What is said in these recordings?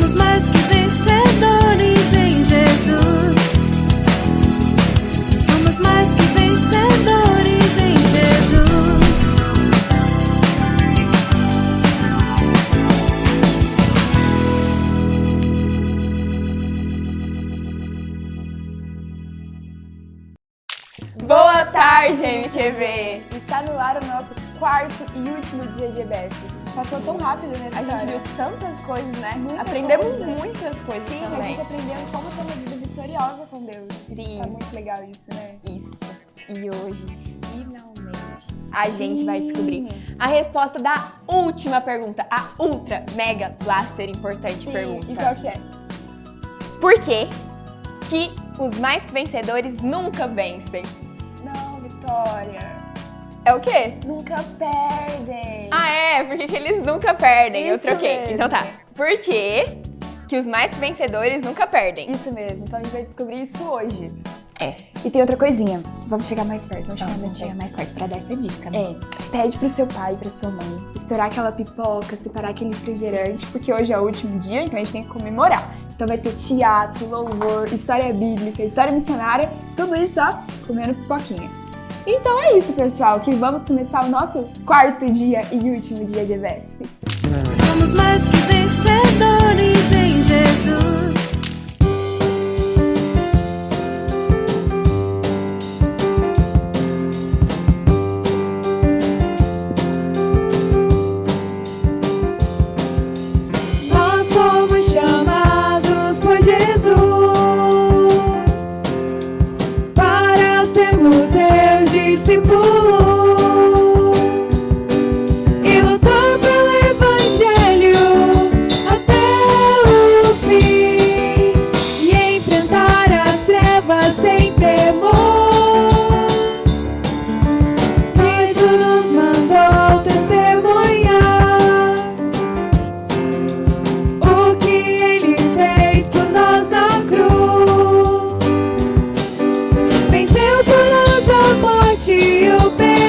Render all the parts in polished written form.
Somos mais que vencedores em Jesus. Somos mais que vencedores em Jesus. Boa tarde, MQV! Está no ar o nosso quarto e último dia de EBF. Passou tão rápido, né, A Vitória? gente viu tantas coisas, né? Muita Aprendemos coisa. muitas coisas Sim, a também. gente aprendeu como ter uma vida vitoriosa com Deus. Sim. Tá muito legal isso, né? Isso. E hoje, Finalmente. a gente vai descobrir Sim. a resposta da última pergunta. A ultra, mega, blaster, importante Sim. pergunta. E qual que é? Por que que os mais vencedores nunca vencem? Não, Vitória. É o quê? Nunca perdem. Ah, é? Por que que eles nunca perdem? Eu Isso troquei. mesmo. Então tá. Por que que os mais vencedores nunca perdem? Isso mesmo. Então a gente vai descobrir isso hoje. É. E tem outra coisinha. Vamos chegar mais perto. Vamos chegar mais perto pra dar essa dica, né? Pede pro seu pai e pra sua mãe estourar aquela pipoca, separar aquele refrigerante, porque hoje é o último dia, então a gente tem que comemorar. Então vai ter teatro, louvor, história bíblica, história missionária, tudo isso, ó, comendo pipoquinha. Então é isso, pessoal, que vamos começar o nosso quarto dia e último dia de EBF. Somos mais que vencedores em Jesus. Nós somos chamados por Jesus para sermos seus discípulos e lutar pelo Evangelho até o fim e enfrentar as trevas sem temor. Cristo nos mandou testemunhar o que Ele fez por nós na cruz. Venceu por nós a morte e o pecado.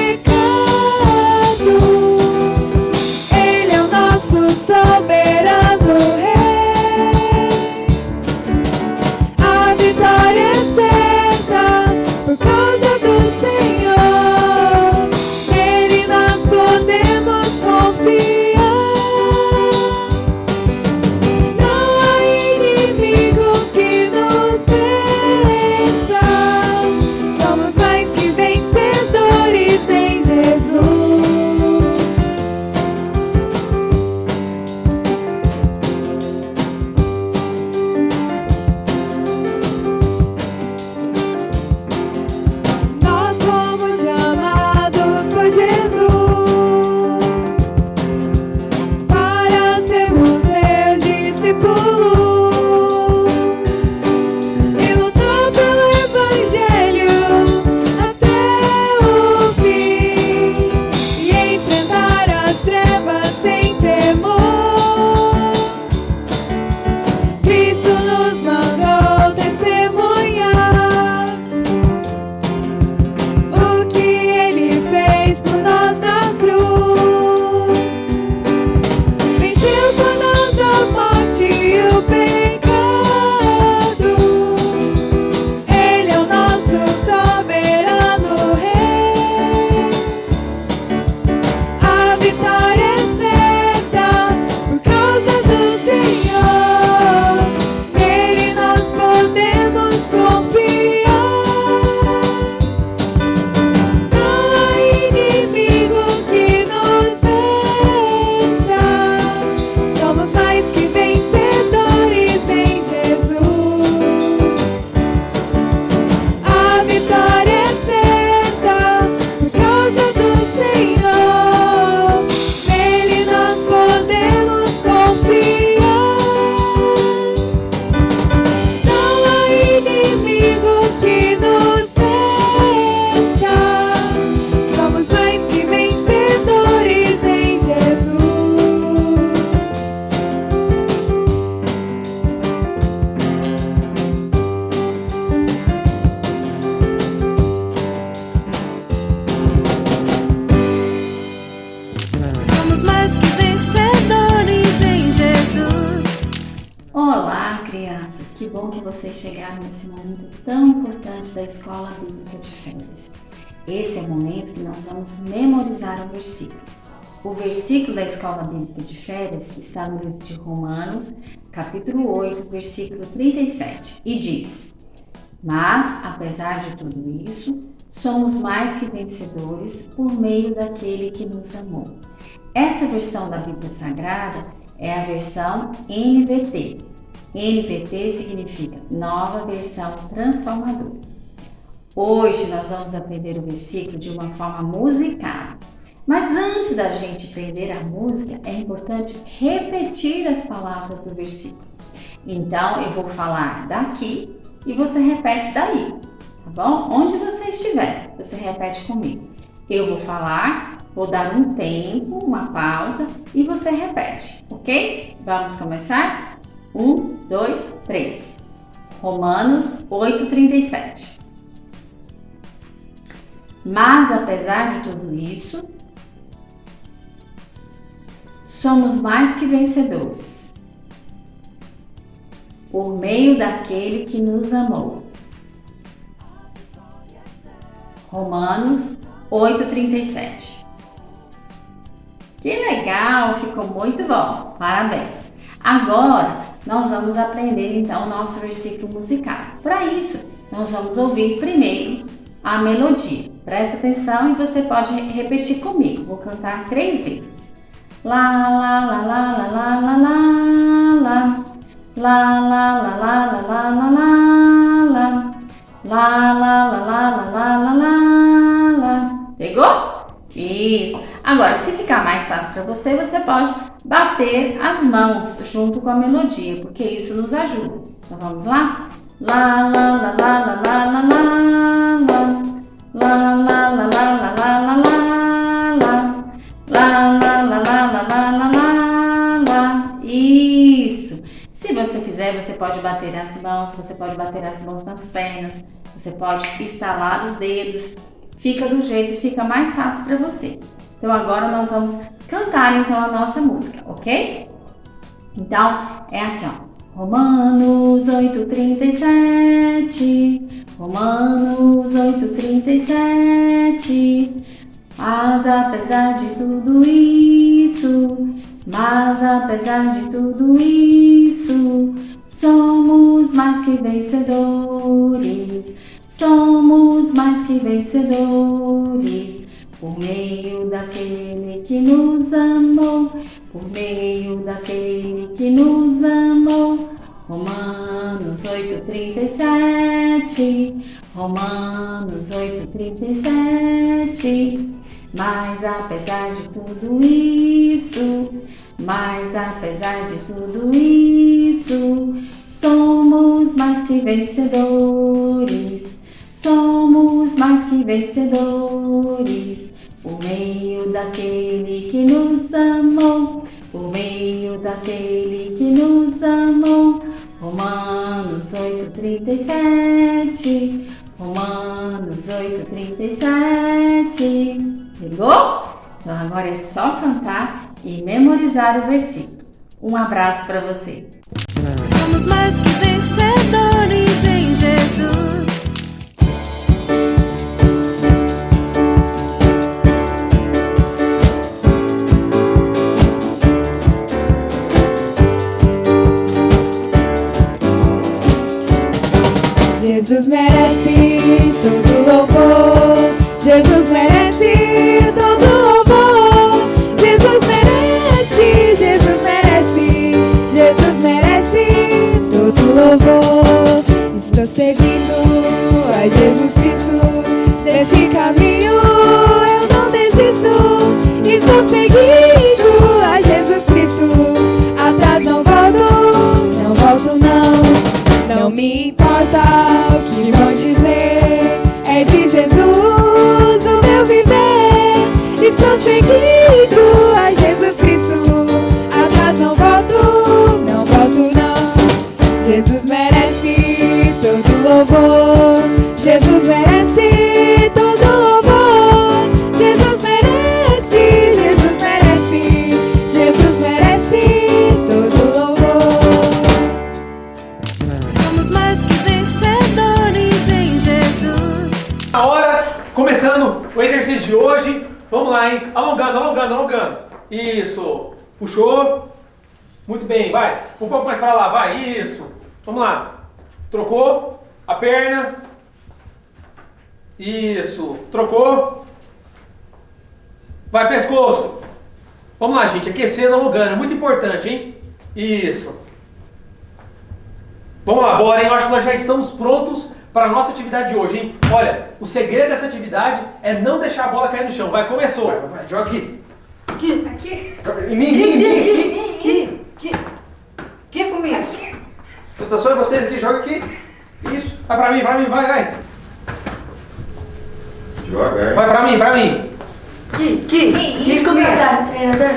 que bom que vocês chegaram nesse momento tão importante da Escola Bíblica de Férias. Esse é o momento que nós vamos memorizar o versículo. O versículo da Escola Bíblica de Férias está no livro de Romanos, capítulo 8, versículo 37, e diz: Mas, apesar de tudo isso, somos mais que vencedores por meio daquele que nos amou. Essa versão da Bíblia Sagrada é a versão NVT. NVT significa Nova Versão Transformadora. Hoje nós vamos aprender o versículo de uma forma musicada. Mas antes da gente aprender a música, é importante repetir as palavras do versículo. Então eu vou falar daqui e você repete daí, tá bom? Onde você estiver, você repete comigo. Eu vou falar, vou dar um tempo, uma pausa e você repete, ok? Vamos começar? 1, 2, 3. Romanos 8:37. Mas apesar de tudo isso, somos mais que vencedores por meio daquele que nos amou. Romanos 8:37. Que legal, ficou muito bom, parabéns! Agora nós vamos aprender então o nosso versículo musical. Para isso, nós vamos ouvir primeiro a melodia. Presta atenção e você pode repetir comigo. Vou cantar 3 vezes. Lá, lá, lá, lá, lá, lá, lá, lá. Lá, lá, lá, lá, lá, lá, lá, lá. Lá, lá, lá, lá, lá, lá, lá, lá, lá. Pegou? Isso. Agora, se ficar mais fácil para você, você pode bater as mãos junto com a melodia, porque isso nos ajuda. Então, vamos lá? Lá, lá, lá, lá, lá, lá, lá, lá. Lá, lá, lá, lá, lá, lá, lá, lá. Lá, lá, lá, lá, lá, lá, lá, lá, lá. Isso. Se você quiser, você pode bater as mãos, você pode bater as mãos nas pernas, você pode estalar os dedos. Fica do jeito que fica mais fácil para você. Então agora nós vamos cantar então a nossa música, ok? Então é assim, ó. Romanos 8:37. Romanos 8:37. Mas apesar de tudo isso, somos mais que vencedores, somos mais que vencedores, por meio daquele que nos amou, por meio daquele que nos amou. Romanos 8:37, Romanos 8:37. Mas apesar de tudo isso, somos mais que vencedores, somos mais que vencedores, por meio daquele que nos amou, por meio daquele que nos amou. Romanos 8:37, Romanos 8:37. Pegou? Então agora é só cantar e memorizar o versículo. Um abraço para você. Somos mais que vencedores em Jesus. Jesus merece todo louvor. Jesus merece todo louvor. Jesus merece, Jesus merece, Jesus merece todo louvor. Estou seguindo a Jesus Cristo, neste caminho eu não desisto. Estou seguindo a Jesus Cristo, atrás não volto não. Não me importa o que vão dizer, é de Jesus o meu viver. Estou seguindo a Jesus Cristo, atrás não volto não. Jesus merece todo louvor, Jesus merece todo louvor. Jesus merece, Jesus merece, Jesus merece todo louvor. de hoje. Vamos lá, hein? Alongando. Isso. Puxou. Muito bem, vai. Um pouco mais para lá, vai. Isso. Vamos lá. Trocou a perna. Isso. Trocou. Vai, pescoço. Vamos lá, gente. Aquecendo, alongando. É muito importante, hein? Isso. Vamos lá, bora, hein? Eu acho que nós já estamos prontos para a nossa atividade de hoje, hein? Olha, o segredo dessa atividade é não deixar a bola cair no chão. Vai, começou. Vai, joga aqui. Aqui. Em mim. Que Fuminhas? Tá só vocês aqui, joga aqui. Isso. Vai pra mim, vai. Joga, Vai pra mim. Que Isso, Fuminhas? treinador?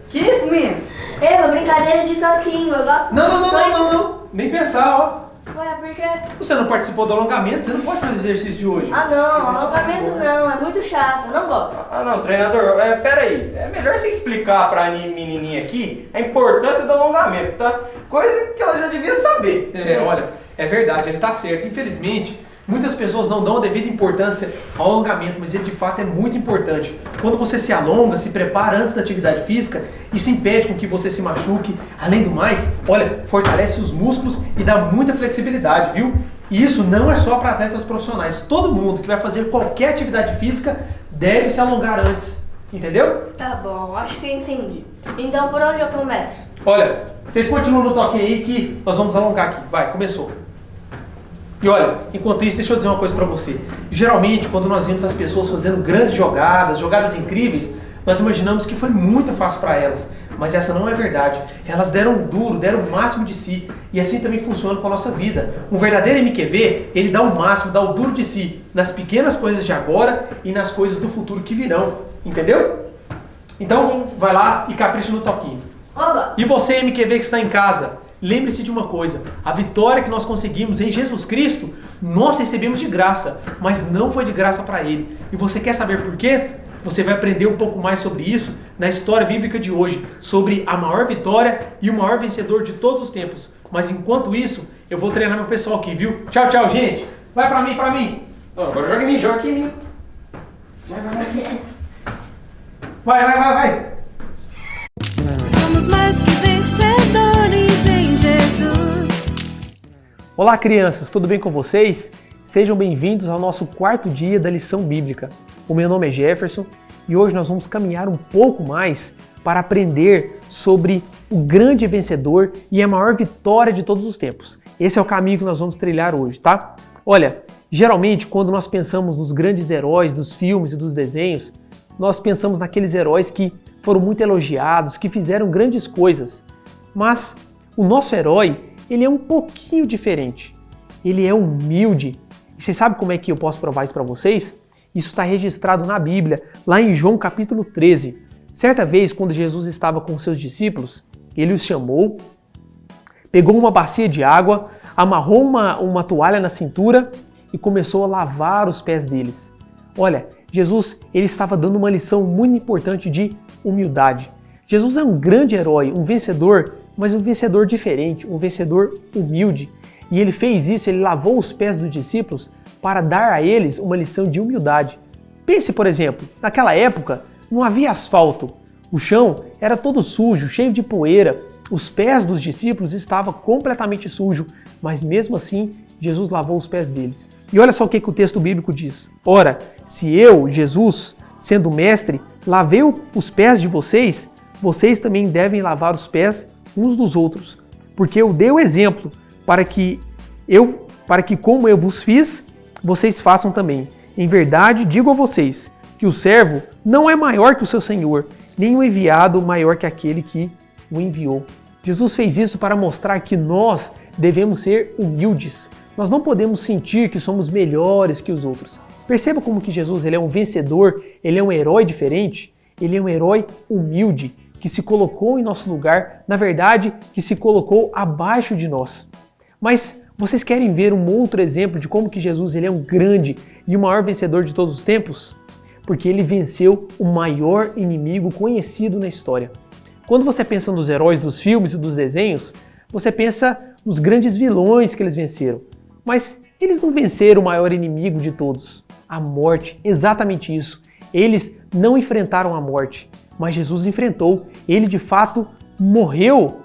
Que Fuminhas? É uma brincadeira de toquinho, eu gosto. Não. Nem pensar, ó. Ué, por quê? Você não participou do alongamento, você não pode fazer o exercício de hoje. Ah não, alongamento não, é muito chato, eu não gosto. Ah não, treinador, pera aí. É melhor você explicar pra menininha aqui a importância do alongamento, tá? Coisa que ela já devia saber. Olha, é verdade, ele tá certo. Infelizmente, muitas pessoas não dão a devida importância ao alongamento, mas ele de fato é muito importante. Quando você se alonga, se prepara antes da atividade física, isso impede com que você se machuque. Além do mais, olha, fortalece os músculos e dá muita flexibilidade, viu? E isso não é só para atletas profissionais. Todo mundo que vai fazer qualquer atividade física deve se alongar antes, entendeu? Tá bom, acho que eu entendi. Então por onde eu começo? Olha, vocês continuam no toque aí que nós vamos alongar aqui. Vai, começou. E olha, enquanto isso, deixa eu dizer uma coisa pra você. Geralmente, quando nós vemos as pessoas fazendo grandes jogadas incríveis, nós imaginamos que foi muito fácil para elas. Mas essa não é verdade. Elas deram duro, deram o máximo de si. E assim também funciona com a nossa vida. Um verdadeiro MQV, ele dá o máximo, dá o duro de si nas pequenas coisas de agora e nas coisas do futuro que virão. Entendeu? Então, vai lá e capricha no toquinho. Oba! E você, MQV que está em casa, lembre-se de uma coisa, a vitória que nós conseguimos em Jesus Cristo, nós recebemos de graça, mas não foi de graça para Ele. E você quer saber por quê? Você vai aprender um pouco mais sobre isso na história bíblica de hoje, sobre a maior vitória e o maior vencedor de todos os tempos. Mas enquanto isso, eu vou treinar meu pessoal aqui, viu? Tchau, gente! Vai pra mim! Não, agora joga aqui em mim. Vai! Somos mais que vencedores em Jesus. Olá, crianças, tudo bem com vocês? Sejam bem-vindos ao nosso quarto dia da lição bíblica. O meu nome é Jefferson e hoje nós vamos caminhar um pouco mais para aprender sobre o grande vencedor e a maior vitória de todos os tempos. Esse é o caminho que nós vamos trilhar hoje, tá? Olha, geralmente quando nós pensamos nos grandes heróis dos filmes e dos desenhos, nós pensamos naqueles heróis que foram muito elogiados, que fizeram grandes coisas. Mas o nosso herói, ele é um pouquinho diferente. Ele é humilde. E você sabe como é que eu posso provar isso para vocês? Isso está registrado na Bíblia, lá em João capítulo 13. Certa vez, quando Jesus estava com seus discípulos, ele os chamou, pegou uma bacia de água, amarrou uma toalha na cintura e começou a lavar os pés deles. Olha, Jesus ele estava dando uma lição muito importante de humildade. Jesus é um grande herói, um vencedor, mas um vencedor diferente, um vencedor humilde. E ele fez isso, ele lavou os pés dos discípulos para dar a eles uma lição de humildade. Pense, por exemplo, naquela época não havia asfalto. O chão era todo sujo, cheio de poeira. Os pés dos discípulos estavam completamente sujos, mas mesmo assim Jesus lavou os pés deles. E olha só o que o texto bíblico diz. Ora, se eu, Jesus, sendo mestre, lavei os pés de vocês, vocês também devem lavar os pés uns dos outros. Porque eu dei o exemplo para que como eu vos fiz, vocês façam também. Em verdade, digo a vocês que o servo não é maior que o seu senhor, nem o enviado maior que aquele que o enviou. Jesus fez isso para mostrar que nós devemos ser humildes. Nós não podemos sentir que somos melhores que os outros. Perceba como que Jesus ele é um vencedor, ele é um herói diferente, ele é um herói humilde, que se colocou em nosso lugar, na verdade, que se colocou abaixo de nós. Mas vocês querem ver um outro exemplo de como que Jesus ele é um grande e o maior vencedor de todos os tempos? Porque ele venceu o maior inimigo conhecido na história. Quando você pensa nos heróis dos filmes e dos desenhos, você pensa nos grandes vilões que eles venceram. Mas eles não venceram o maior inimigo de todos, a morte, exatamente isso. eles não enfrentaram a morte, mas Jesus enfrentou. Ele de fato morreu,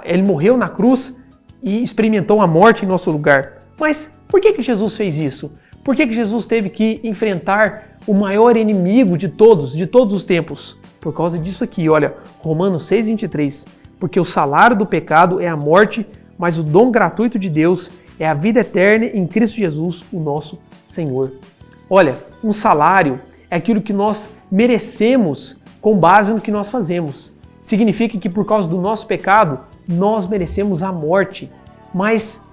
ele morreu na cruz e experimentou a morte em nosso lugar. Mas por que Jesus fez isso? Por que Jesus teve que enfrentar o maior inimigo de todos os tempos? Por causa disso aqui, olha, Romanos 6,23. Porque o salário do pecado é a morte, mas o dom gratuito de Deus é a vida eterna em Cristo Jesus, o nosso Senhor. Olha, um salário é aquilo que nós merecemos com base no que nós fazemos. Significa que por causa do nosso pecado, nós merecemos a morte. Mas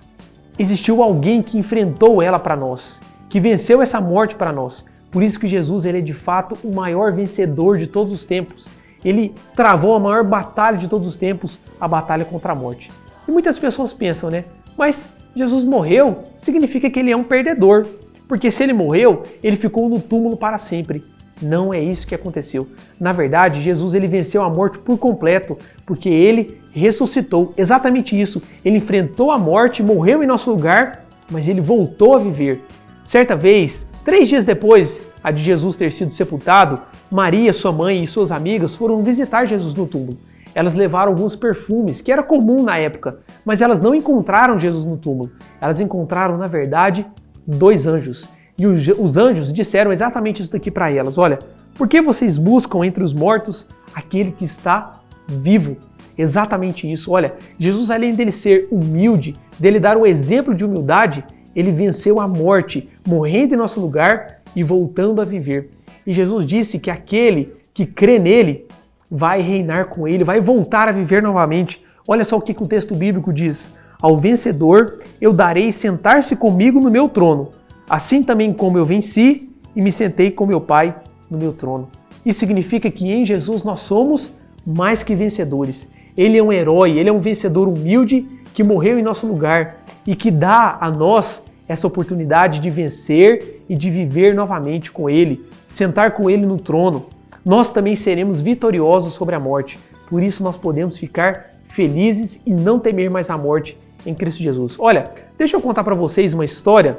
existiu alguém que enfrentou ela para nós, que venceu essa morte para nós. Por isso que Jesus ele é de fato o maior vencedor de todos os tempos. Ele travou a maior batalha de todos os tempos, a batalha contra a morte. E muitas pessoas pensam, né? Mas Jesus morreu, significa que ele é um perdedor. Porque se ele morreu, ele ficou no túmulo para sempre. Não é isso que aconteceu. Na verdade, Jesus ele venceu a morte por completo, porque ele ressuscitou. Exatamente isso. Ele enfrentou a morte, morreu em nosso lugar, mas ele voltou a viver. Certa vez, 3 dias depois de Jesus ter sido sepultado, Maria, sua mãe e suas amigas foram visitar Jesus no túmulo. Elas levaram alguns perfumes, que era comum na época, mas elas não encontraram Jesus no túmulo. Elas encontraram, na verdade, 2 anjos. E os anjos disseram exatamente isso daqui para elas. Olha, por que vocês buscam entre os mortos aquele que está vivo? Exatamente isso. Olha, Jesus, além dele ser humilde, dele dar o exemplo de humildade, ele venceu a morte, morrendo em nosso lugar e voltando a viver. E Jesus disse que aquele que crê nele vai reinar com ele, vai voltar a viver novamente. Olha só o que o texto bíblico diz. Ao vencedor eu darei sentar-se comigo no meu trono, assim também como eu venci e me sentei com meu Pai no meu trono. Isso significa que em Jesus nós somos mais que vencedores. Ele é um herói, ele é um vencedor humilde que morreu em nosso lugar e que dá a nós essa oportunidade de vencer e de viver novamente com ele, sentar com ele no trono. Nós também seremos vitoriosos sobre a morte. Por isso nós podemos ficar felizes e não temer mais a morte em Cristo Jesus. Olha, deixa eu contar para vocês uma história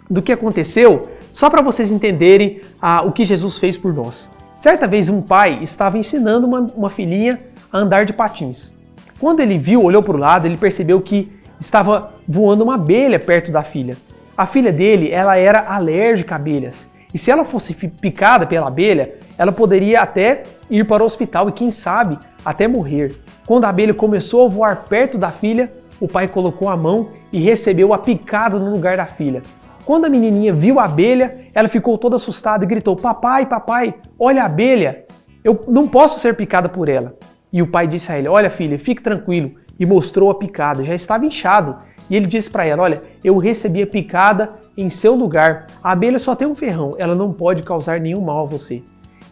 do que aconteceu, só para vocês entenderem o que Jesus fez por nós. Certa vez um pai estava ensinando uma filhinha a andar de patins. Quando ele viu, olhou para o lado, ele percebeu que estava voando uma abelha perto da filha. A filha dele, ela era alérgica a abelhas. E se ela fosse picada pela abelha, ela poderia até ir para o hospital e, quem sabe, até morrer. Quando a abelha começou a voar perto da filha, o pai colocou a mão e recebeu a picada no lugar da filha. Quando a menininha viu a abelha, ela ficou toda assustada e gritou: "Papai, papai, olha a abelha, eu não posso ser picada por ela." E o pai disse a ele: "Olha filha, fique tranquilo." E mostrou a picada, já estava inchado. E ele disse para ela: "Olha, eu recebi a picada em seu lugar. A abelha só tem um ferrão, ela não pode causar nenhum mal a você."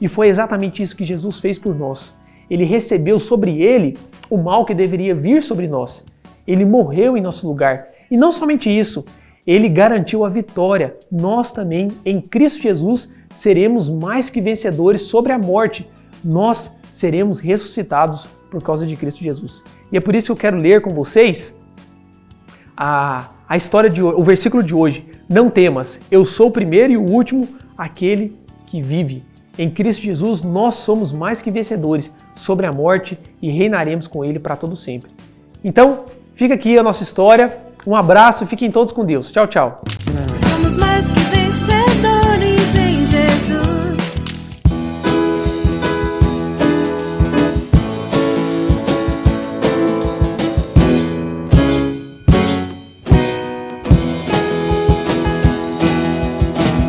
E foi exatamente isso que Jesus fez por nós. Ele recebeu sobre ele o mal que deveria vir sobre nós. Ele morreu em nosso lugar. E não somente isso, ele garantiu a vitória. Nós também, em Cristo Jesus, seremos mais que vencedores sobre a morte. Nós seremos ressuscitados por causa de Cristo Jesus. E é por isso que eu quero ler com vocês a história o versículo de hoje. Não temas, eu sou o primeiro e o último, aquele que vive. Em Cristo Jesus nós somos mais que vencedores sobre a morte e reinaremos com ele para todo sempre. Então, fica aqui a nossa história. Um abraço e fiquem todos com Deus. Tchau, tchau. Somos mais que vencedores em Jesus.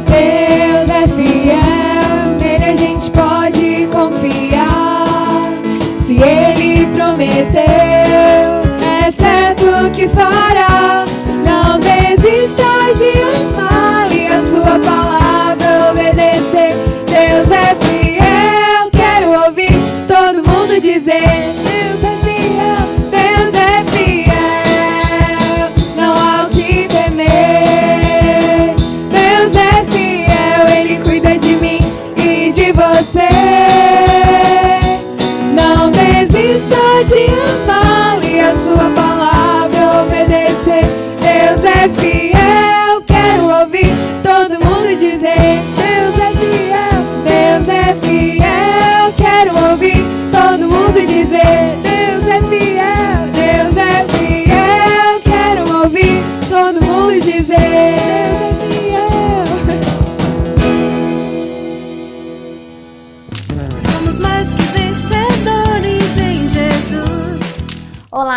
Deus é fiel, nele a gente pode confiar. Se ele prometeu, é certo que fará. Não desista de amar e a sua palavra obedecer. Deus é fiel, quero ouvir todo mundo dizer: Deus é fiel, Deus é fiel, não há o que temer. Deus é fiel, ele cuida de mim e de você. Não desista de amar e a sua palavra obedecer.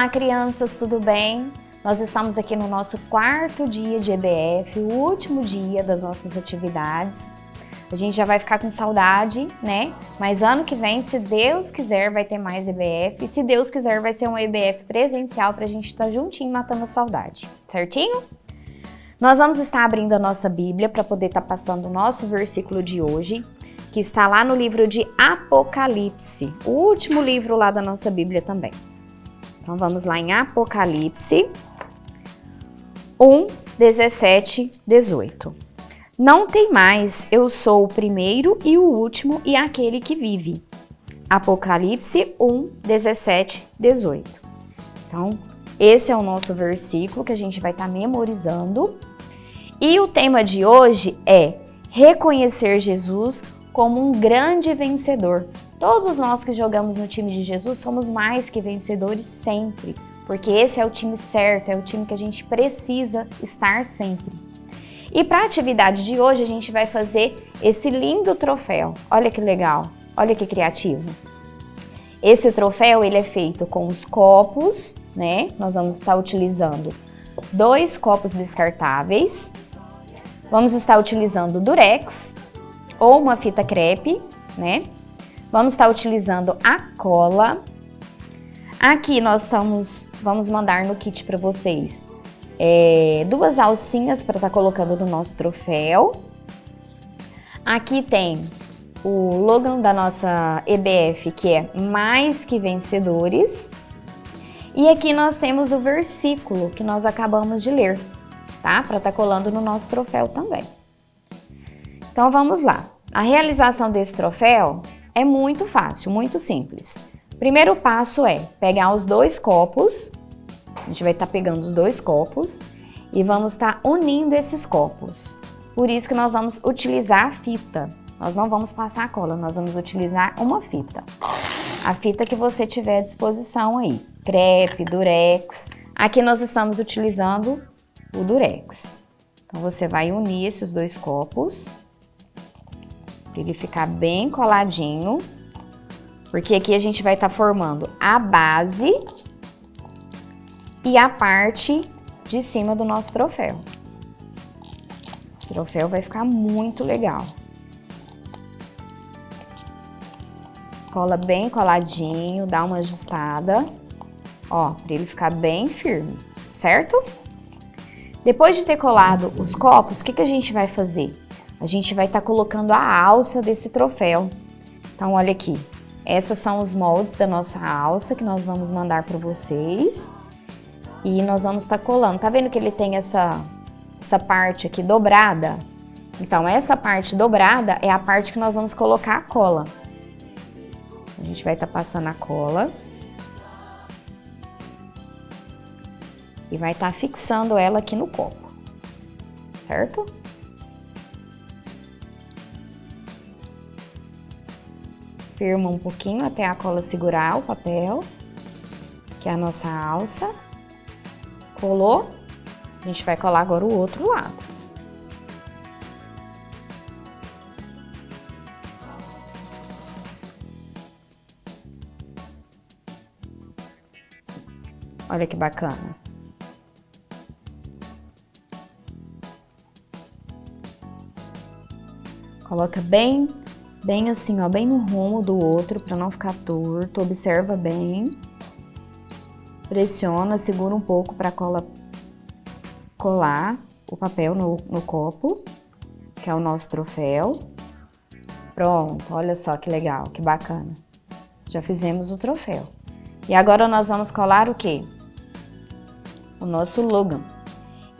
Olá, crianças, tudo bem? Nós estamos aqui no nosso 4º dia de EBF, o último dia das nossas atividades. A gente já vai ficar com saudade, né? Mas ano que vem, se Deus quiser, vai ter mais EBF. E se Deus quiser, vai ser um EBF presencial pra gente estar juntinho matando a saudade, certinho? Nós vamos estar abrindo a nossa Bíblia para poder estar passando o nosso versículo de hoje, que está lá no livro de Apocalipse, o último livro lá da nossa Bíblia também. Então vamos lá em Apocalipse 1, 17, 18. Não tem mais, eu sou o primeiro e o último e aquele que vive. Apocalipse 1, 17, 18. Então, esse é o nosso versículo que a gente vai estar memorizando. E o tema de hoje é reconhecer Jesus como um grande vencedor. Todos nós que jogamos no time de Jesus somos mais que vencedores sempre, porque esse é o time certo, é o time que a gente precisa estar sempre. E para a atividade de hoje a gente vai fazer esse lindo troféu. Olha que legal, olha que criativo. Esse troféu ele é feito com os copos, né? Nós vamos estar utilizando 2 copos descartáveis. Vamos estar utilizando durex ou uma fita crepe, né? Vamos estar utilizando a cola. Aqui nós vamos mandar no kit para vocês 2 alcinhas para estar colocando no nosso troféu. Aqui tem o slogan da nossa EBF, que é mais que vencedores. E aqui nós temos o versículo que nós acabamos de ler, tá? Para estar colando no nosso troféu também. Então vamos lá. A realização desse troféu é muito fácil, muito simples. Primeiro passo é pegar os 2 copos, a gente vai estar pegando os 2 copos e vamos estar unindo esses copos. Por isso que nós vamos utilizar a fita. Nós não vamos passar a cola, nós vamos utilizar uma fita. A fita que você tiver à disposição aí, crepe, durex. Aqui nós estamos utilizando o durex. Então você vai unir esses 2 copos para ele ficar bem coladinho, porque aqui a gente vai estar formando a base e a parte de cima do nosso troféu. Esse troféu vai ficar muito legal. Cola bem coladinho, dá uma ajustada, ó, para ele ficar bem firme, certo? Depois de ter colado os copos, o que a gente vai fazer? A gente vai estar colocando a alça desse troféu. Então, olha aqui, esses são os moldes da nossa alça que nós vamos mandar para vocês. E nós vamos estar colando. Tá vendo que ele tem essa parte aqui dobrada? Então, essa parte dobrada é a parte que nós vamos colocar a cola. A gente vai estar passando a cola. E vai estar fixando ela aqui no copo. Certo? Firma um pouquinho até a cola segurar o papel, que é a nossa alça. Colou, a gente vai colar agora o outro lado. Olha que bacana. Coloca bem assim, ó, bem no rumo do outro, para não ficar torto. Observa bem. Pressiona, segura um pouco para a cola colar o papel no copo, que é o nosso troféu. Pronto, olha só que legal, que bacana. Já fizemos o troféu. E agora nós vamos colar o quê? O nosso logo.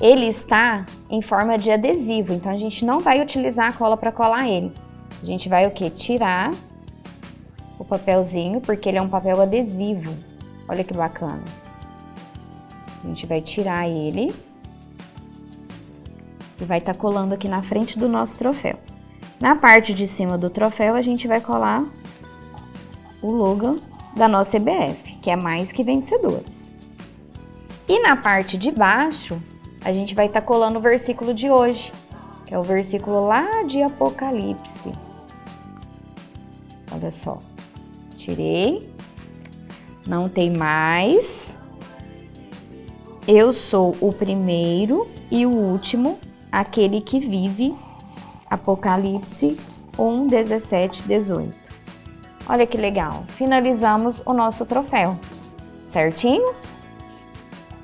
Ele está em forma de adesivo, então a gente não vai utilizar a cola para colar ele. A gente vai o quê? Tirar o papelzinho, porque ele é um papel adesivo. Olha que bacana. A gente vai tirar ele e vai estar colando aqui na frente do nosso troféu. Na parte de cima do troféu, a gente vai colar o logo da nossa EBF, que é mais que vencedores. E na parte de baixo, a gente vai estar colando o versículo de hoje, que é o versículo lá de Apocalipse. Olha só, tirei, não tem mais, Eu sou o primeiro e o último, aquele que vive. Apocalipse 1, 17, 18. Olha que legal. Finalizamos o nosso troféu. Certinho?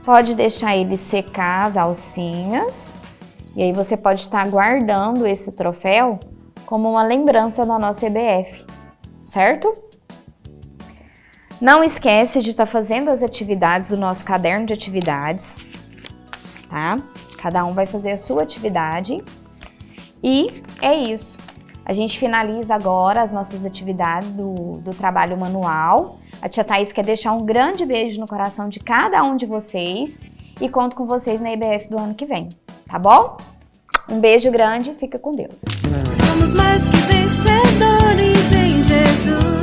Pode deixar ele secar as alcinhas. E aí você pode estar guardando esse troféu como uma lembrança da nossa EBF. Certo? Não esquece de estar fazendo as atividades do nosso caderno de atividades, tá? Cada um vai fazer a sua atividade. E é isso. A gente finaliza agora as nossas atividades do trabalho manual. A tia Thaís quer deixar um grande beijo no coração de cada um de vocês e conto com vocês na EBF do ano que vem, tá bom? Um beijo grande, fica com Deus. Somos mais que vencedores em Jesus.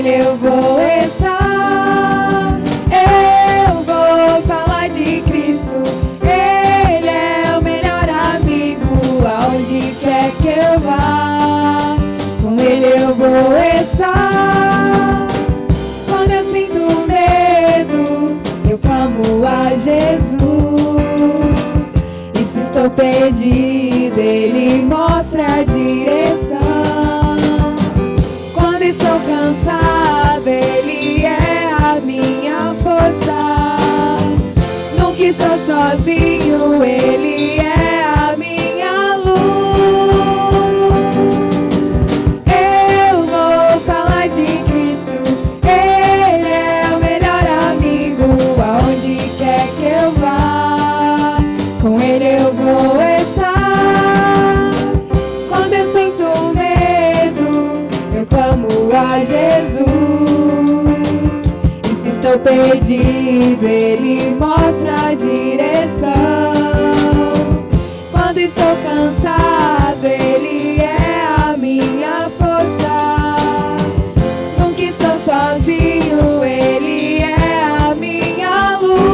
Eu vou estar, eu vou falar de Cristo. Ele é o melhor amigo, aonde quer que eu vá. Com Ele eu vou estar. Quando eu sinto medo, eu clamo a Jesus. E se estou perdida, Ele mostra a direção. Quando estou cansada, Ele é a minha força. Nunca estou sozinho, Ele é a minha luz. Eu vou falar de Cristo, Ele é o melhor amigo, aonde quer que eu vá. Com Ele eu vou estar. Quando eu sinto medo, eu clamo a Jesus. E se estou perdido, Ele mostra a direção. Quando estou cansado, Ele é a minha força. Nunca estou sozinho, Ele é a minha luz.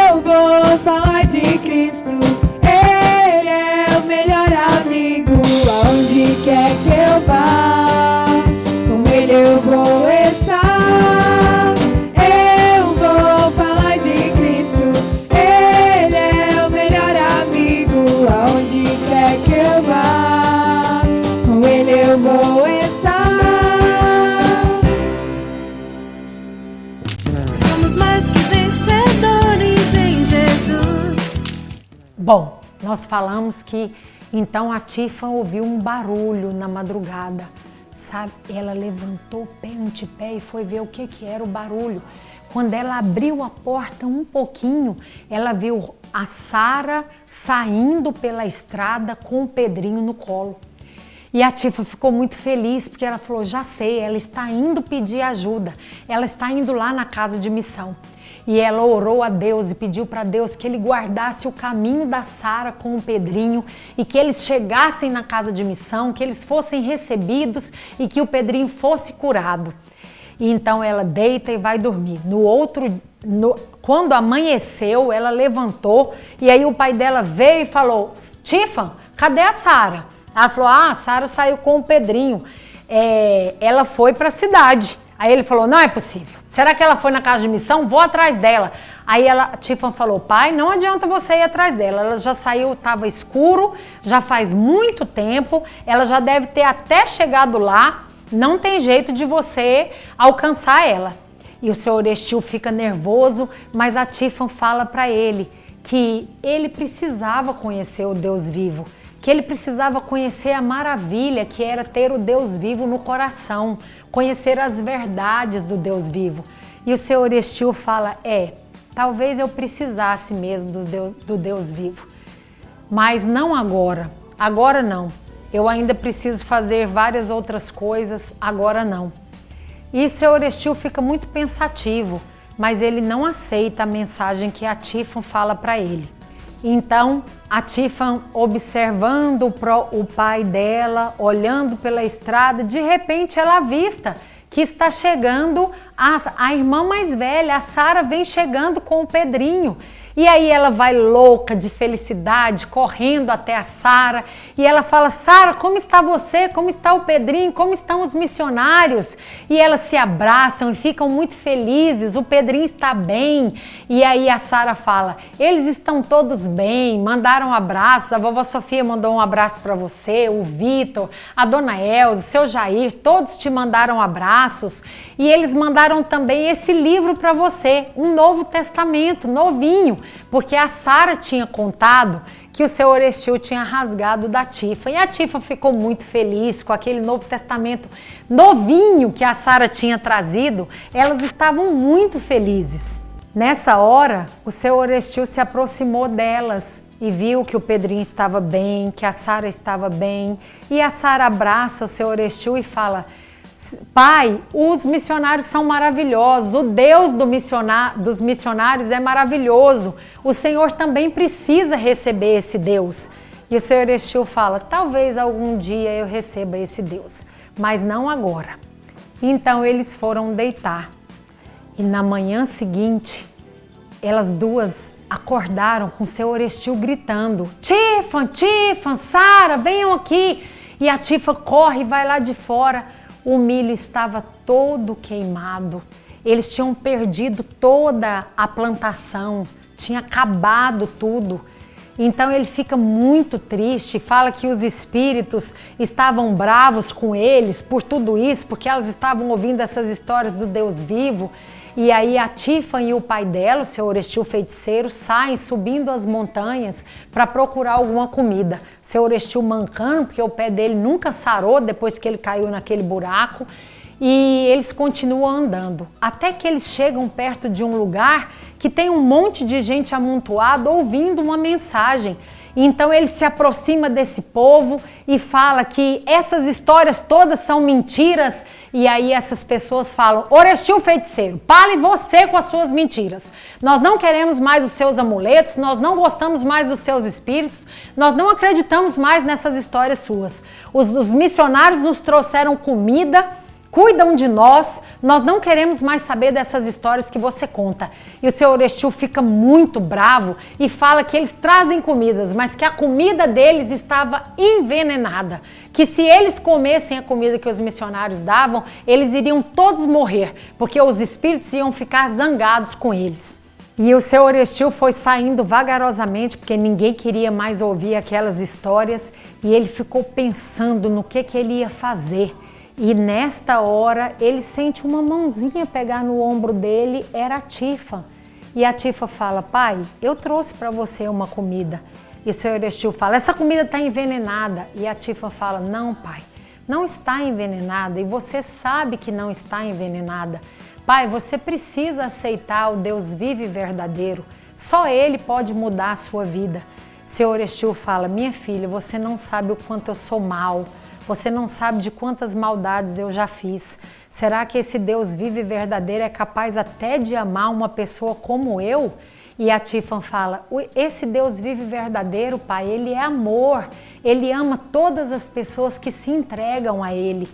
Eu vou falar de Cristo, Ele é o melhor amigo, aonde quer que eu vá. Com Ele eu vou estar. Eu vou falar de Cristo, Ele é o melhor amigo, aonde quer que eu vá. Com Ele eu vou estar. Somos mais que vencedores em Jesus. Bom, nós falamos que então a Tiffany ouviu um barulho na madrugada, sabe? Ela levantou o pé, antepé e foi ver o que era o barulho. Quando ela abriu a porta um pouquinho, ela viu a Sara saindo pela estrada com o Pedrinho no colo. E a Tiffany ficou muito feliz porque ela falou, já sei, ela está indo pedir ajuda, ela está indo lá na casa de missão. E ela orou a Deus e pediu para Deus que Ele guardasse o caminho da Sara com o Pedrinho e que eles chegassem na casa de missão, que eles fossem recebidos e que o Pedrinho fosse curado. E então ela deita e vai dormir. Quando amanheceu, ela levantou e aí o pai dela veio e falou, Tiffany, cadê a Sara? Ela falou, a Sara saiu com o Pedrinho, ela foi para a cidade. Aí ele falou, não é possível. Será que ela foi na casa de missão? Vou atrás dela. Aí a Tiffany falou, pai, não adianta você ir atrás dela. Ela já saiu, estava escuro, já faz muito tempo. Ela já deve ter até chegado lá. Não tem jeito de você alcançar ela. E o seu Orestil fica nervoso, mas a Tiffany fala para ele que ele precisava conhecer o Deus vivo. Que ele precisava conhecer a maravilha que era ter o Deus vivo no coração, conhecer as verdades do Deus vivo. E o seu Orestil fala, talvez eu precisasse mesmo do Deus vivo, mas não agora, agora não. Eu ainda preciso fazer várias outras coisas, agora não. E o seu Orestil fica muito pensativo, mas ele não aceita a mensagem que a Tiffany fala para ele. Então, a Tiffany, observando o pai dela, olhando pela estrada, de repente ela avista que está chegando a irmã mais velha, a Sara vem chegando com o Pedrinho. E aí ela vai louca de felicidade, correndo até a Sara, e ela fala: Sara, como está você? Como está o Pedrinho? Como estão os missionários? E elas se abraçam e ficam muito felizes, o Pedrinho está bem. E aí a Sara fala: eles estão todos bem, mandaram abraços, a vovó Sofia mandou um abraço para você, o Vitor, a dona Elza, o seu Jair, todos te mandaram abraços. E eles mandaram também esse livro para você, um Novo Testamento, novinho, porque a Sara tinha contado que o seu Orestil tinha rasgado da Tifa. E a Tifa ficou muito feliz com aquele Novo Testamento novinho que a Sara tinha trazido. Elas estavam muito felizes. Nessa hora, o seu Orestil se aproximou delas e viu que o Pedrinho estava bem, que a Sara estava bem. E a Sara abraça o seu Orestil e fala: Pai, os missionários são maravilhosos, o Deus dos missionários é maravilhoso, o Senhor também precisa receber esse Deus. E o Senhor Orestil fala: talvez algum dia eu receba esse Deus, mas não agora. Então eles foram deitar e na manhã seguinte, elas duas acordaram com o Senhor Orestil gritando: Tiffany, Tiffany, Sara, venham aqui. E a Tiffany corre e vai lá de fora. O milho estava todo queimado, eles tinham perdido toda a plantação, tinha acabado tudo. Então ele fica muito triste, fala que os espíritos estavam bravos com eles por tudo isso, porque elas estavam ouvindo essas histórias do Deus vivo. E aí a Tiffany e o pai dela, o seu Orestil feiticeiro, saem subindo as montanhas para procurar alguma comida. Seu Orestil mancando, porque o pé dele nunca sarou depois que ele caiu naquele buraco. E eles continuam andando, até que eles chegam perto de um lugar que tem um monte de gente amontoada ouvindo uma mensagem. Então ele se aproxima desse povo e fala que essas histórias todas são mentiras. E aí essas pessoas falam: Orestil feiticeiro, pare você com as suas mentiras. Nós não queremos mais os seus amuletos, nós não gostamos mais dos seus espíritos, nós não acreditamos mais nessas histórias suas. Os missionários nos trouxeram comida, cuidam de nós não queremos mais saber dessas histórias que você conta. E o seu Orestil fica muito bravo e fala que eles trazem comidas, mas que a comida deles estava envenenada. Que se eles comessem a comida que os missionários davam, eles iriam todos morrer, porque os espíritos iam ficar zangados com eles. E o seu Orestil foi saindo vagarosamente, porque ninguém queria mais ouvir aquelas histórias, e ele ficou pensando no que ele ia fazer. E nesta hora ele sente uma mãozinha pegar no ombro dele, era a Tiffany. E a Tiffany fala: pai, eu trouxe para você uma comida. E o seu Orestil fala: essa comida está envenenada. E a Tiffany fala: não, pai, não está envenenada e você sabe que não está envenenada. Pai, você precisa aceitar o Deus vivo e verdadeiro. Só Ele pode mudar a sua vida. Seu Orestil fala: minha filha, você não sabe o quanto eu sou mal. Você não sabe de quantas maldades eu já fiz. Será que esse Deus vivo e verdadeiro é capaz até de amar uma pessoa como eu? E a Tiffany fala: esse Deus vivo e verdadeiro, pai, ele é amor. Ele ama todas as pessoas que se entregam a ele.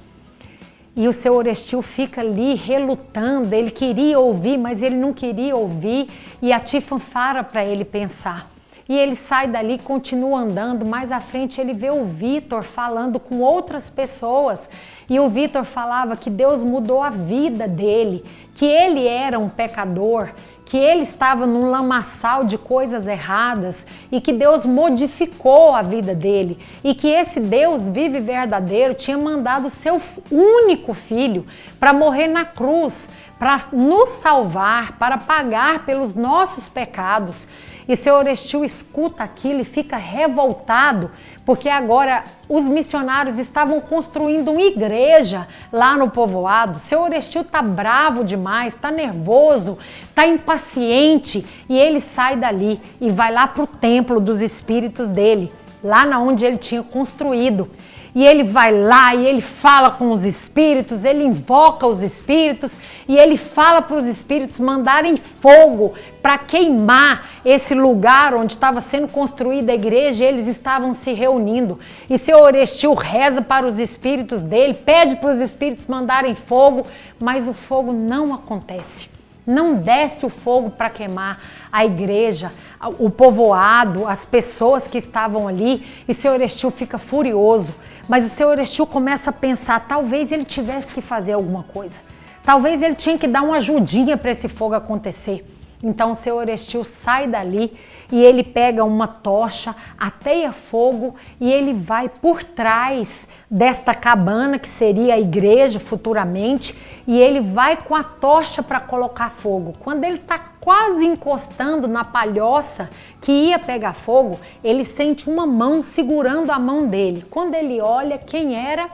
E o seu Orestil fica ali relutando. Ele queria ouvir, mas ele não queria ouvir. E a Tiffany fala para ele pensar. E ele sai dali, continua andando, mais à frente ele vê o Vitor falando com outras pessoas. E o Vitor falava que Deus mudou a vida dele, que ele era um pecador, que ele estava num lamaçal de coisas erradas e que Deus modificou a vida dele. E que esse Deus vivo e verdadeiro tinha mandado seu único filho para morrer na cruz, para nos salvar, para pagar pelos nossos pecados. E seu Orestil escuta aquilo e fica revoltado, porque agora os missionários estavam construindo uma igreja lá no povoado. Seu Orestil está bravo demais, está nervoso, está impaciente, e ele sai dali e vai lá para o templo dos espíritos dele, lá onde ele tinha construído. e ele vai lá e ele fala com os espíritos, ele invoca os espíritos e ele fala para os espíritos mandarem fogo para queimar esse lugar onde estava sendo construída a igreja e eles estavam se reunindo. E seu Orestil reza para os espíritos dele, pede para os espíritos mandarem fogo, mas o fogo não acontece. Não desce o fogo para queimar a igreja, o povoado, as pessoas que estavam ali, e seu Orestil fica furioso. Mas o seu Orestil começa a pensar, talvez ele tivesse que fazer alguma coisa. Talvez ele tinha que dar uma ajudinha para esse fogo acontecer. Então o seu Orestil sai dali e ele pega uma tocha, ateia fogo e ele vai por trás desta cabana que seria a igreja futuramente e ele vai com a tocha para colocar fogo. Quando ele está quase encostando na palhoça que ia pegar fogo, ele sente uma mão segurando a mão dele. Quando ele olha, quem era?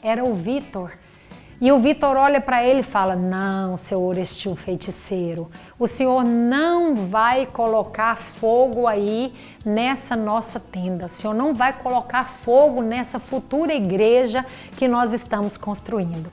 Era o Vitor. E o Vitor olha para ele e fala, não, seu Orestil feiticeiro, o senhor não vai colocar fogo aí nessa nossa tenda, o senhor não vai colocar fogo nessa futura igreja que nós estamos construindo.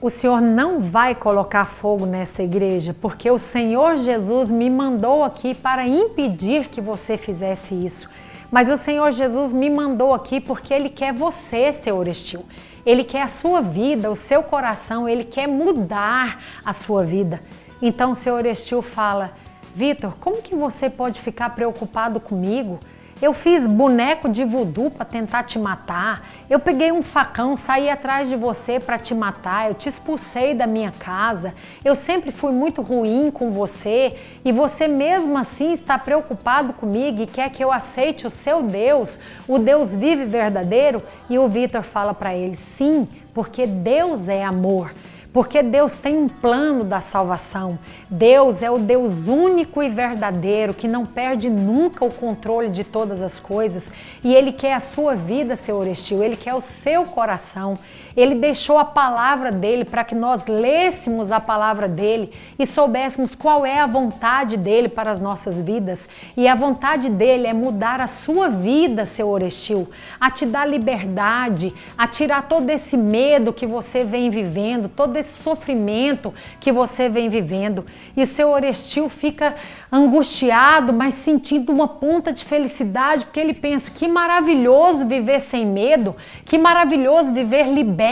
O senhor não vai colocar fogo nessa igreja porque o Senhor Jesus me mandou aqui para impedir que você fizesse isso. Mas o Senhor Jesus me mandou aqui porque Ele quer você, seu Orestil. Ele quer a sua vida, o seu coração, Ele quer mudar a sua vida. Então o seu Orestil fala, Vitor, como que você pode ficar preocupado comigo? Eu fiz boneco de voodoo para tentar te matar. Eu peguei um facão, saí atrás de você para te matar. Eu te expulsei da minha casa. Eu sempre fui muito ruim com você e você mesmo assim está preocupado comigo e quer que eu aceite o seu Deus, o Deus vivo e verdadeiro? E o Vitor fala para ele, sim, porque Deus é amor. Porque Deus tem um plano da salvação. Deus é o Deus único e verdadeiro, que não perde nunca o controle de todas as coisas. E Ele quer a sua vida, seu Orestil, Ele quer o seu coração. Ele deixou a palavra dele para que nós lêssemos a palavra dele e soubéssemos qual é a vontade dele para as nossas vidas. E a vontade dele é mudar a sua vida, seu Orestil, a te dar liberdade, a tirar todo esse medo que você vem vivendo, todo esse sofrimento que você vem vivendo. E seu Orestil fica angustiado, mas sentindo uma ponta de felicidade, porque ele pensa, que maravilhoso viver sem medo, que maravilhoso viver liberto.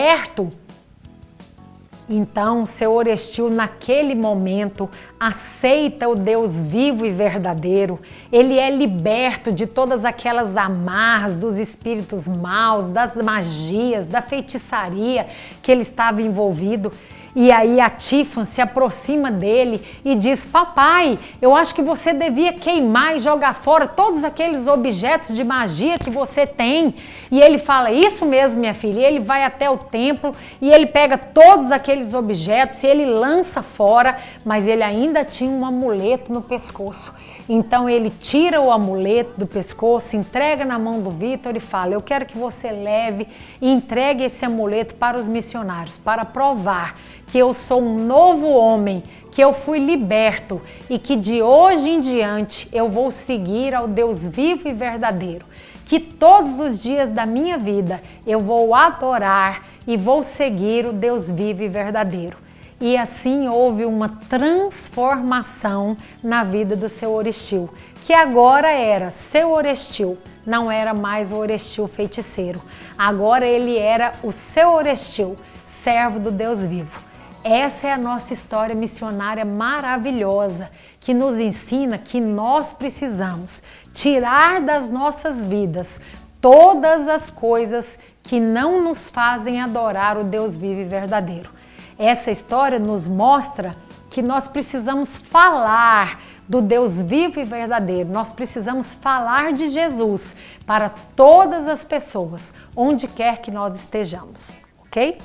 Então, seu Orestil, naquele momento, aceita o Deus vivo e verdadeiro. Ele é liberto de todas aquelas amarras dos espíritos maus, das magias, da feitiçaria que ele estava envolvido. E aí a Tiffany se aproxima dele e diz, papai, eu acho que você devia queimar e jogar fora todos aqueles objetos de magia que você tem. E ele fala, isso mesmo, minha filha. E ele vai até o templo e ele pega todos aqueles objetos e ele lança fora, mas ele ainda tinha um amuleto no pescoço. Então ele tira o amuleto do pescoço, entrega na mão do Vitor e fala, eu quero que você leve e entregue esse amuleto para os missionários, para provar que eu sou um novo homem, que eu fui liberto e que de hoje em diante eu vou seguir ao Deus vivo e verdadeiro. Que todos os dias da minha vida eu vou adorar e vou seguir o Deus vivo e verdadeiro. E assim houve uma transformação na vida do seu Orestil, que agora era seu Orestil, não era mais o Orestil feiticeiro. Agora ele era o seu Orestil, servo do Deus vivo. Essa é a nossa história missionária maravilhosa, que nos ensina que nós precisamos tirar das nossas vidas todas as coisas que não nos fazem adorar o Deus vivo e verdadeiro. Essa história nos mostra que nós precisamos falar do Deus vivo e verdadeiro. Nós precisamos falar de Jesus para todas as pessoas, onde quer que nós estejamos, ok?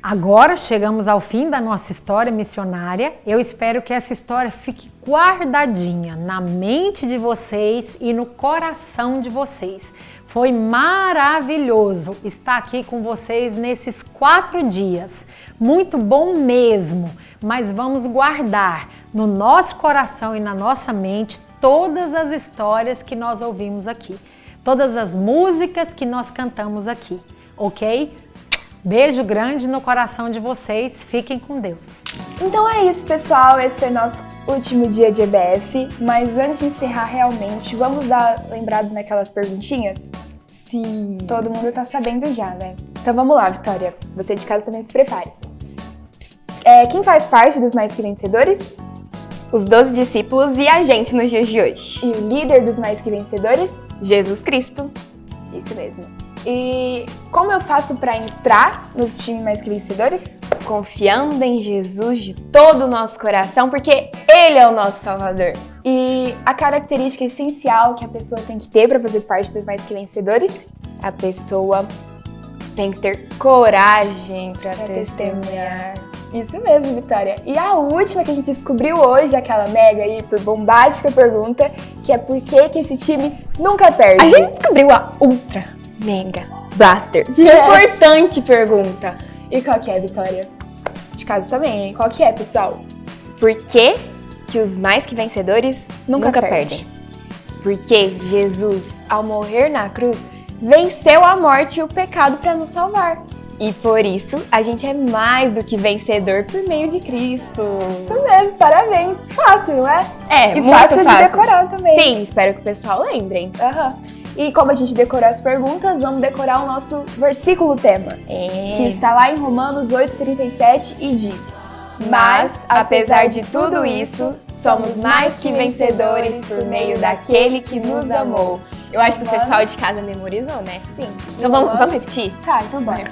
Agora chegamos ao fim da nossa história missionária. Eu espero que essa história fique guardadinha na mente de vocês e no coração de vocês. Foi maravilhoso estar aqui com vocês nesses 4 dias. Muito bom mesmo, mas vamos guardar no nosso coração e na nossa mente todas as histórias que nós ouvimos aqui, todas as músicas que nós cantamos aqui, ok? Beijo grande no coração de vocês, fiquem com Deus. Então é isso, pessoal, esse foi nosso último dia de EBF, mas antes de encerrar realmente, vamos dar lembrado naquelas perguntinhas? Sim. Todo mundo tá sabendo já, né? Então vamos lá, Vitória, você de casa também se prepare. Quem faz parte dos Mais Que Vencedores? Os 12 discípulos e a gente nos dias de hoje. E o líder dos Mais Que Vencedores? Jesus Cristo. Isso mesmo. E como eu faço para entrar nos times Mais Que Vencedores? Confiando em Jesus de todo o nosso coração, porque Ele é o nosso Salvador. E a característica essencial que a pessoa tem que ter para fazer parte dos Mais Que Vencedores? A pessoa tem que ter coragem para testemunhar. Isso mesmo, Vitória. E a última que a gente descobriu hoje, aquela mega hiper bombástica pergunta, que é por que esse time nunca perde? A gente descobriu a ultra mega blaster. Importante pergunta. E qual que é, Vitória? De casa também, hein? Qual que é, pessoal? Por que os mais que vencedores nunca perdem? Porque Jesus, ao morrer na cruz, venceu a morte e o pecado para nos salvar. E por isso, a gente é mais do que vencedor por meio de Cristo. Isso mesmo, parabéns. Fácil, não é? É, e muito fácil de fácil. decorar também. Sim, espero que o pessoal lembrem. E como a gente decorou as perguntas, vamos decorar o nosso versículo tema. Que está lá em Romanos 8,37 e diz: Mas, apesar de tudo isso, somos mais que vencedores por meio daquele que nos amou. Eu acho que o pessoal de casa memorizou, né? Sim. Então vamos repetir? Tá, então bora.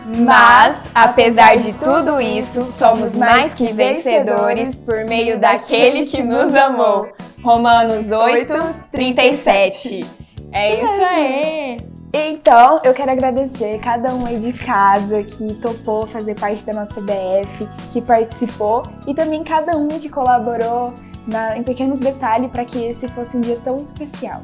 Mas, apesar de tudo isso, somos mais que vencedores por meio daquele que nos amou. Romanos 8:37. É isso aí! Então, eu quero agradecer cada um aí de casa que topou fazer parte da nossa EBF, que participou, e também cada um que colaborou em pequenos detalhes para que esse fosse um dia tão especial.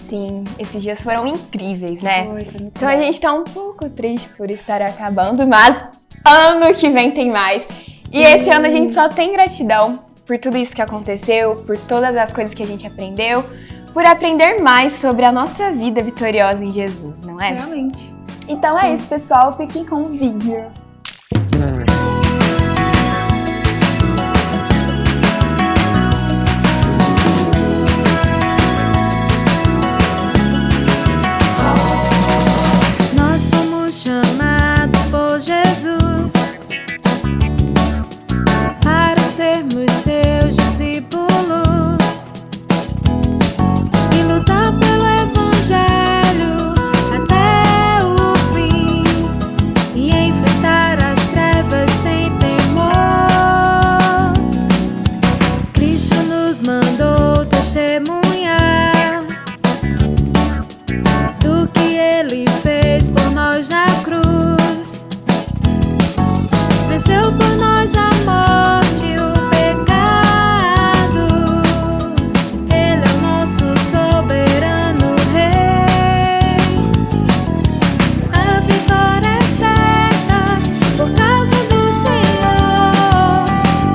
Sim, esses dias foram incríveis, né? Foi muito então legal. A gente tá um pouco triste por estar acabando, mas ano que vem tem mais. E esse ano a gente só tem gratidão por tudo isso que aconteceu, por todas as coisas que a gente aprendeu, por aprender mais sobre a nossa vida vitoriosa em Jesus, não é? Realmente. Então é isso, pessoal. Fiquem com o vídeo. Nós fomos chamados por Jesus para sermos seus discípulos e lutar pelo Evangelho até o fim e enfrentar as trevas sem temor. Cristo nos mandou testemunhar do que Ele fez por nós na cruz. Venceu por nós a morte e o pecado. Ele é o nosso soberano Rei. A vitória é certa por causa do Senhor.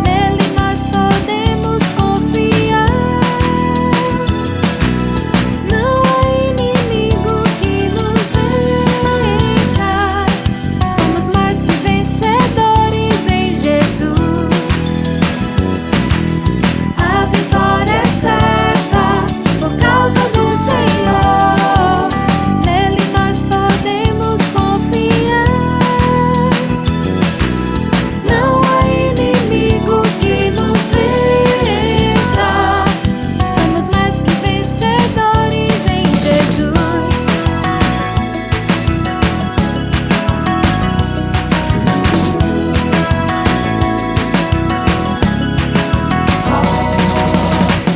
Nele nós podemos confiar. Não há inimigo que nos vença. Somos mais que vencedores em Jesus. A vitória é certa por causa do Senhor. Nele nós podemos confiar. Não há inimigo que nos vença. Somos mais que vencedores em Jesus.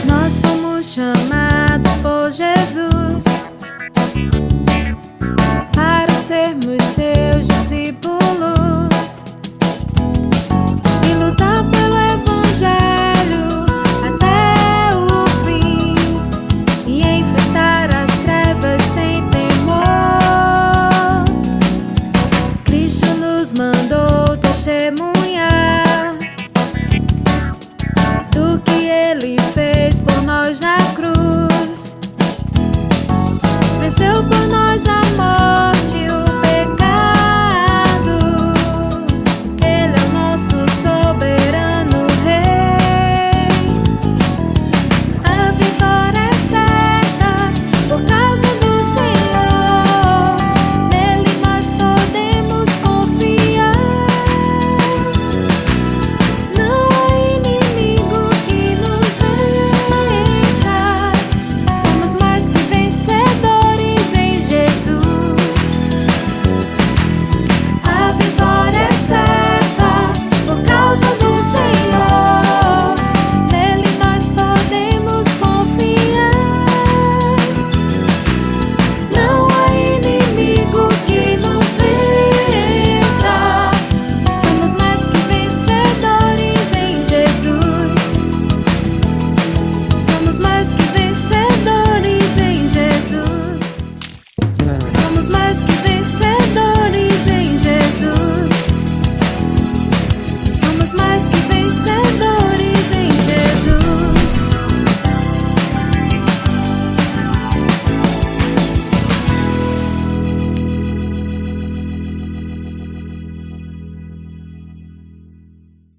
Nós fomos chamados por Jesus